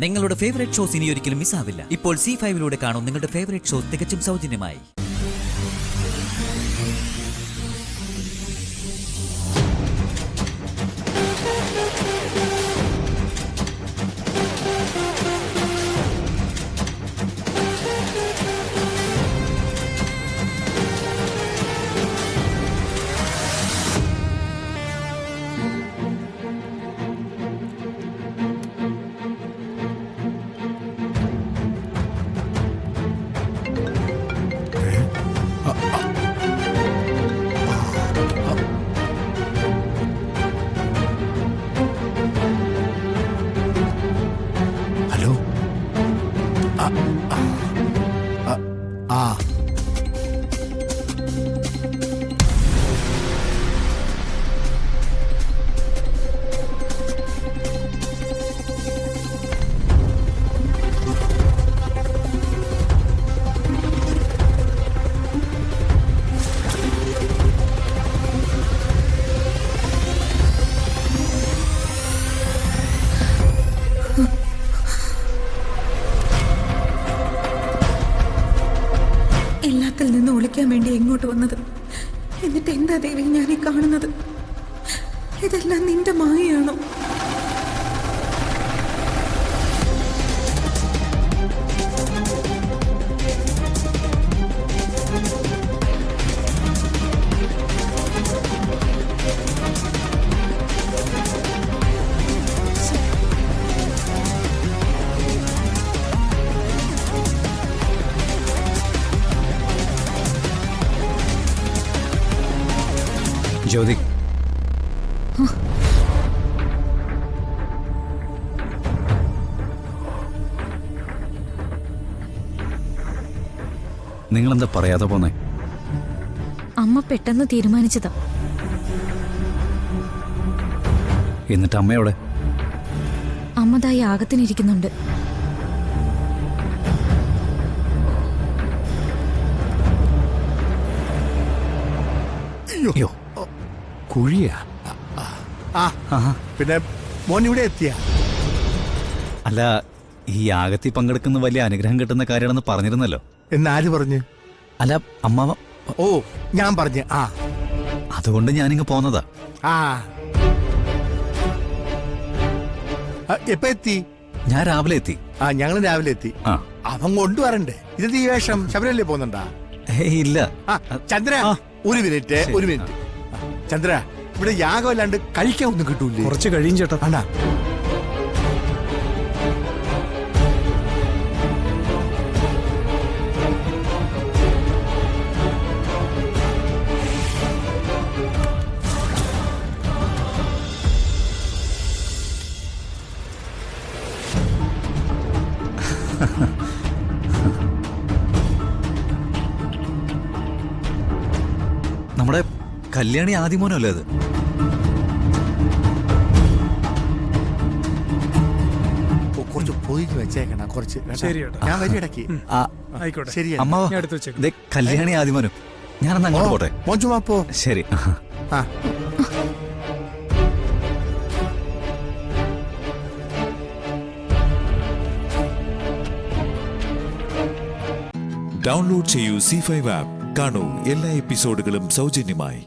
നിങ്ങളുടെ favourite shows ഇനി ഒരിക്കലും മിസ്സാവില്ല. ഇപ്പോൾ C5 കാണും നിങ്ങളുടെ ഫേവറേറ്റ് ഷോസ് തികച്ചും സൗജന്യമായി. എല്ലാത്തിൽ നിന്ന് ഒളിക്കാൻ വേണ്ടി ഇങ്ങോട്ട് വന്നത്. എന്നിട്ട് എന്താ ദേവി ഞാനീ കാണുന്നത്? ഇതെല്ലാം നിന്റെ മായയാണോ? ജ്യോതി, നിങ്ങളെന്താ പറയാതെ പോന്നേ? അമ്മ പെട്ടെന്ന് തീരുമാനിച്ചതാ. എന്നിട്ട് അമ്മയോടെ? അമ്മ യാഗത്തിനിരിക്കുന്നുണ്ട്. അയ്യോ, കുഴിയാ? പിന്നെ മോൻ ഇവിടെ എത്തിയ? അല്ല, ഈ യാഗത്തിൽ പങ്കെടുക്കുന്ന വലിയ അനുഗ്രഹം കിട്ടുന്ന കാര്യമാണെന്ന് പറഞ്ഞിരുന്നല്ലോ. എന്നാര് പറഞ്ഞു? അല്ല, അമ്മാവ. ഓ, ഞാൻ പറഞ്ഞു. അതുകൊണ്ട് ഞാനിങ്ങ് പോന്നതാ. എപ്പ എത്തി? ഞാൻ രാവിലെ എത്തി. ഞങ്ങൾ രാവിലെ എത്തി. അവൻ കൊണ്ടുവരണ്ടേ? ഇത് ഈ വേഷം ശബരിമലയിൽ പോകുന്നുണ്ടാ? ഇല്ല. ചന്ദ്ര, ഒരു മിനിറ്റ്. ചന്ദ്ര, ഇവിടെ യാഗമല്ലാണ്ട് കഴിക്കാൻ ഒന്നും കിട്ടൂലേ? കുറച്ച് കഴിയും ചേട്ടാ. ആണാ? നമ്മുടെ കല്യാണി ആദ്യമോനല്ലേ അത്? കുറച്ച് പോയിട്ട് വെച്ചേക്കണം. കുറച്ച് ശരി ചേട്ടാ. ഞാൻ വരി ഇടയ്ക്ക്. ആയിക്കോട്ടെ. ശരി അമ്മാവ, ഞാൻ എടുത്ത് വെച്ചേക്കാം. ദേ കല്യാണി ആദ്യമോനും. ഞാനന്ന് അങ്ങോട്ട് പോട്ടെ. മോഞ്ചുമാ പോ. ശരി. ഡൗൺലോഡ് ചെയ്യൂ C5 ആപ്പ്. കാണൂ എല്ലാ എപ്പിസോഡുകളും സൗജന്യമായി.